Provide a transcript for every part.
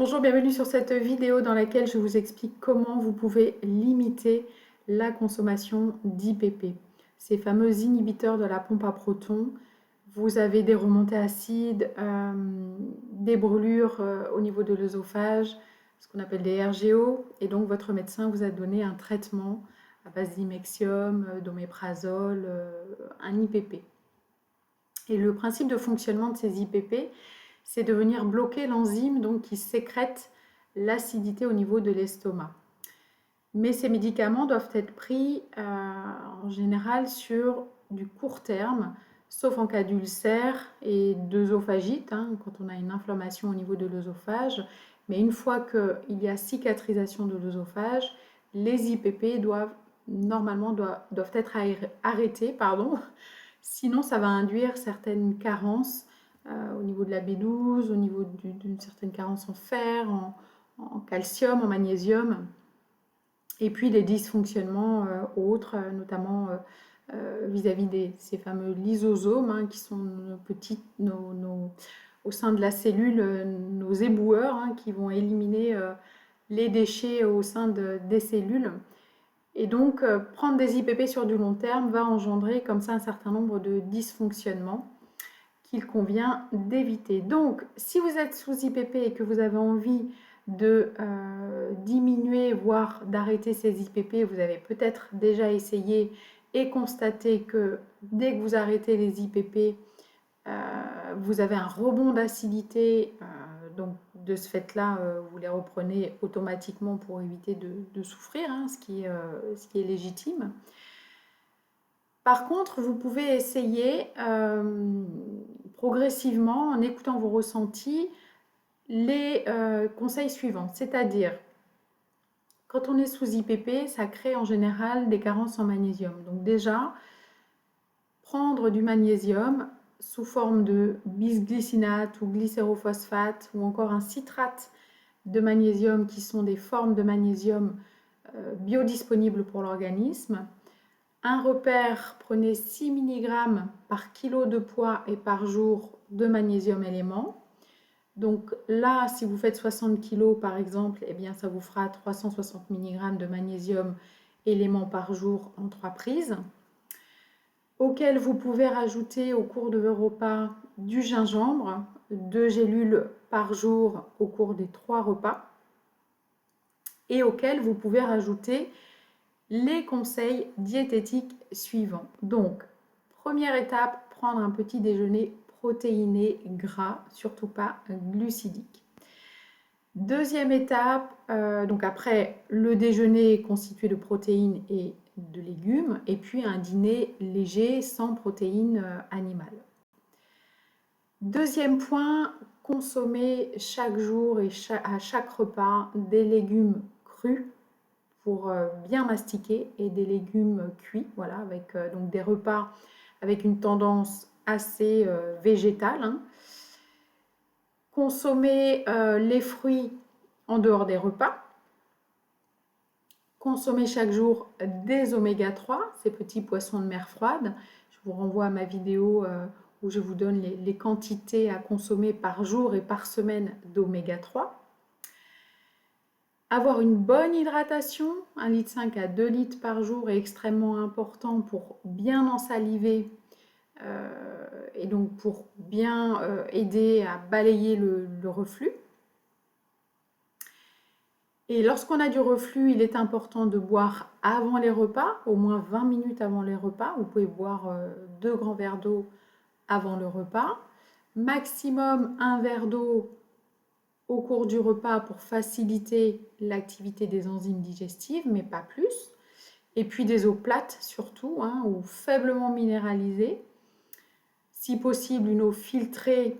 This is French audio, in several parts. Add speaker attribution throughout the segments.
Speaker 1: Bonjour, bienvenue sur cette vidéo dans laquelle je vous explique comment vous pouvez limiter la consommation d'IPP. Ces fameux inhibiteurs de la pompe à protons. Vous avez des remontées acides, des brûlures au niveau de l'œsophage, ce qu'on appelle des RGO, et donc votre médecin vous a donné un traitement à base d'imexium, d'oméprazole, un IPP. Et le principe de fonctionnement de ces IPP, c'est de venir bloquer l'enzyme donc, qui sécrète l'acidité au niveau de l'estomac. Mais ces médicaments doivent être pris en général sur du court terme, sauf en cas d'ulcère et d'œsophagite, quand on a une inflammation au niveau de l'œsophage. Mais une fois qu'il y a cicatrisation de l'œsophage, les IPP doivent être arrêtés, sinon ça va induire certaines carences au niveau de la B12, au niveau d'une certaine carence en fer, en calcium, en magnésium, et puis des dysfonctionnements autres, notamment vis-à-vis de ces fameux lysosomes, qui sont au sein de la cellule, nos éboueurs, qui vont éliminer les déchets au sein des cellules. Et donc, prendre des IPP sur du long terme va engendrer comme ça un certain nombre de dysfonctionnements qu'il convient d'éviter. Donc, si vous êtes sous IPP et que vous avez envie de diminuer, voire d'arrêter ces IPP, vous avez peut-être déjà essayé et constaté que dès que vous arrêtez les IPP, vous avez un rebond d'acidité, donc de ce fait-là, vous les reprenez automatiquement pour éviter de souffrir, ce qui est légitime. Par contre, vous pouvez essayer progressivement, en écoutant vos ressentis, les conseils suivants. C'est-à-dire, quand on est sous IPP, ça crée en général des carences en magnésium. Donc déjà, prendre du magnésium sous forme de bisglycinate ou glycérophosphate ou encore un citrate de magnésium qui sont des formes de magnésium biodisponibles pour l'organisme. Un repère, prenez 6 mg par kilo de poids et par jour de magnésium élément. Donc là, si vous faites 60 kg par exemple, eh bien, ça vous fera 360 mg de magnésium élément par jour en 3 prises, auquel vous pouvez rajouter au cours de vos repas du gingembre, 2 gélules par jour au cours des 3 repas, et auquel vous pouvez rajouter les conseils diététiques suivants. Donc, première étape, prendre un petit déjeuner protéiné, gras, surtout pas glucidique. Deuxième étape, donc après le déjeuner constitué de protéines et de légumes, et puis un dîner léger sans protéines animales. Deuxième point, consommer chaque jour et à chaque repas des légumes crus pour bien mastiquer et des légumes cuits, voilà, avec donc des repas avec une tendance assez végétale. Consommer les fruits en dehors des repas. Consommer chaque jour des oméga 3, ces petits poissons de mer froide. Je vous renvoie à ma vidéo où je vous donne les quantités à consommer par jour et par semaine d'oméga 3. Avoir une bonne hydratation, 1,5 litre à 2 litres par jour est extrêmement important pour bien ensaliver et donc pour bien aider à balayer le reflux. Et lorsqu'on a du reflux, il est important de boire avant les repas, au moins 20 minutes avant les repas. Vous pouvez boire 2 grands verres d'eau avant le repas. Maximum 1 verre d'eau au cours du repas pour faciliter l'activité des enzymes digestives, mais pas plus. Et puis des eaux plates surtout, ou faiblement minéralisées. Si possible, une eau filtrée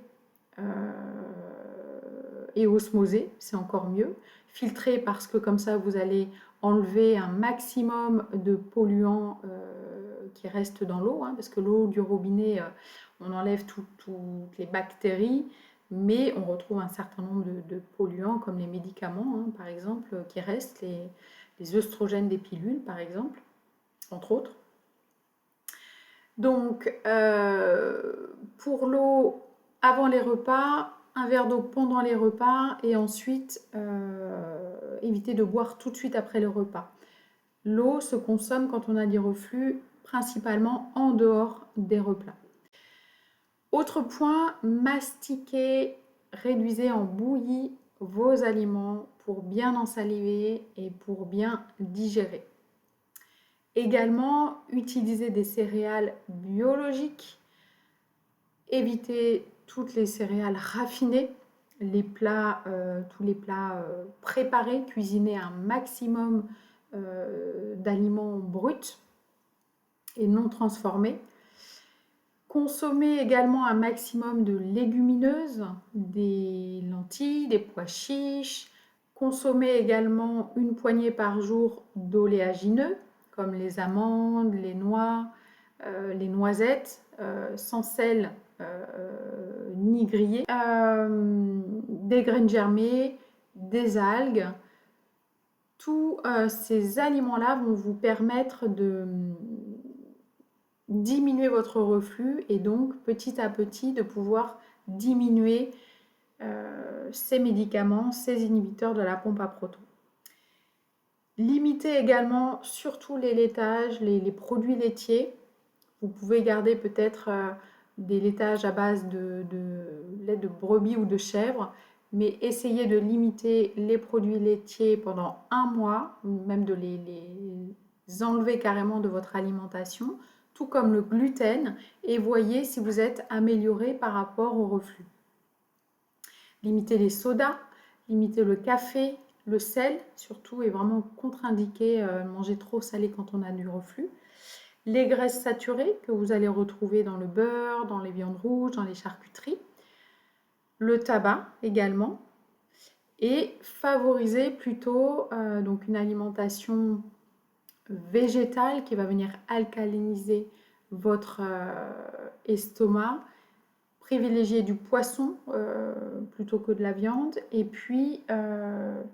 Speaker 1: et osmosée, c'est encore mieux. Filtrée parce que comme ça, vous allez enlever un maximum de polluants qui restent dans l'eau, parce que l'eau du robinet, on enlève toutes les bactéries, mais on retrouve un certain nombre de polluants comme les médicaments, par exemple, qui restent, les œstrogènes des pilules, par exemple, entre autres. Donc, pour l'eau avant les repas, un verre d'eau pendant les repas et ensuite éviter de boire tout de suite après le repas. L'eau se consomme quand on a des reflux, principalement en dehors des repas. Autre point, mastiquez, réduisez en bouillie vos aliments pour bien ensaliver et pour bien digérer. Également, utilisez des céréales biologiques. Évitez toutes les céréales raffinées, tous les plats préparés, cuisinez un maximum d'aliments bruts et non transformés. Consommez également un maximum de légumineuses, des lentilles, des pois chiches. Consommez également une poignée par jour d'oléagineux, comme les amandes, les noix, les noisettes, sans sel ni grillé. Des graines germées, des algues. Tous ces aliments-là vont vous permettre de diminuer votre reflux et donc petit à petit de pouvoir diminuer ces médicaments, ces inhibiteurs de la pompe à protons. Limitez également surtout les laitages, les produits laitiers. Vous pouvez garder peut-être des laitages à base de lait de brebis ou de chèvre, mais essayez de limiter les produits laitiers pendant un mois, même de les enlever carrément de votre alimentation, tout comme le gluten, et voyez si vous êtes amélioré par rapport au reflux. Limitez les sodas, limitez le café, le sel, surtout est vraiment contre-indiqué manger trop salé quand on a du reflux. Les graisses saturées que vous allez retrouver dans le beurre, dans les viandes rouges, dans les charcuteries. Le tabac également. Et favoriser plutôt donc une alimentation végétale qui va venir alcaliniser votre estomac. Privilégiez du poisson plutôt que de la viande. Et puis,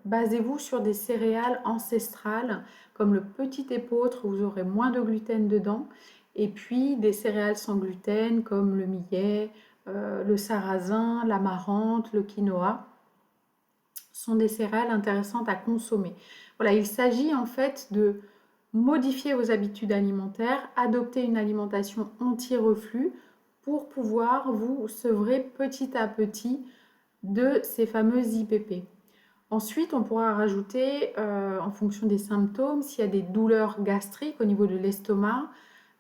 Speaker 1: basez-vous sur des céréales ancestrales comme le petit épeautre, vous aurez moins de gluten dedans. Et puis, des céréales sans gluten comme le millet, le sarrasin, l'amarante, le quinoa sont des céréales intéressantes à consommer. Voilà, il s'agit en fait de modifier vos habitudes alimentaires, adopter une alimentation anti-reflux pour pouvoir vous sevrer petit à petit de ces fameux IPP. Ensuite, on pourra rajouter, en fonction des symptômes, s'il y a des douleurs gastriques au niveau de l'estomac,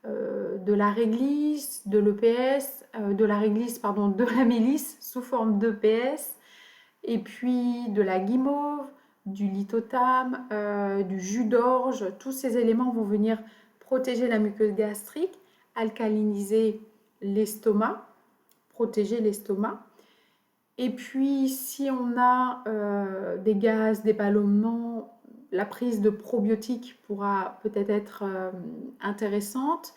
Speaker 1: de la réglisse, de l'EPS, de la réglisse, pardon, de la mélisse sous forme d'EPS, et puis de la guimauve, du lithotame, du jus d'orge. Tous ces éléments vont venir protéger la muqueuse gastrique, alcaliniser l'estomac, protéger l'estomac. Et puis, si on a des gaz, des ballonnements, la prise de probiotiques pourra peut-être être intéressante.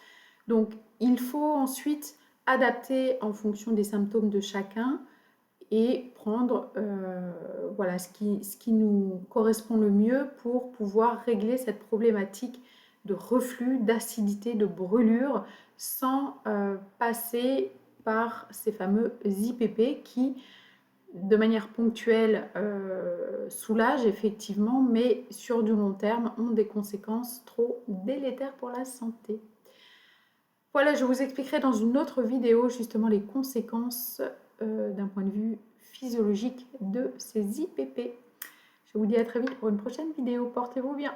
Speaker 1: Donc, il faut ensuite adapter en fonction des symptômes de chacun et prendre voilà, ce qui nous correspond le mieux pour pouvoir régler cette problématique de reflux, d'acidité, de brûlure, sans passer par ces fameux IPP qui, de manière ponctuelle, soulagent effectivement, mais sur du long terme, ont des conséquences trop délétères pour la santé. Voilà, je vous expliquerai dans une autre vidéo justement les conséquences d'un point de vue physiologique de ces IPP. Je vous dis à très vite pour une prochaine vidéo. Portez-vous bien.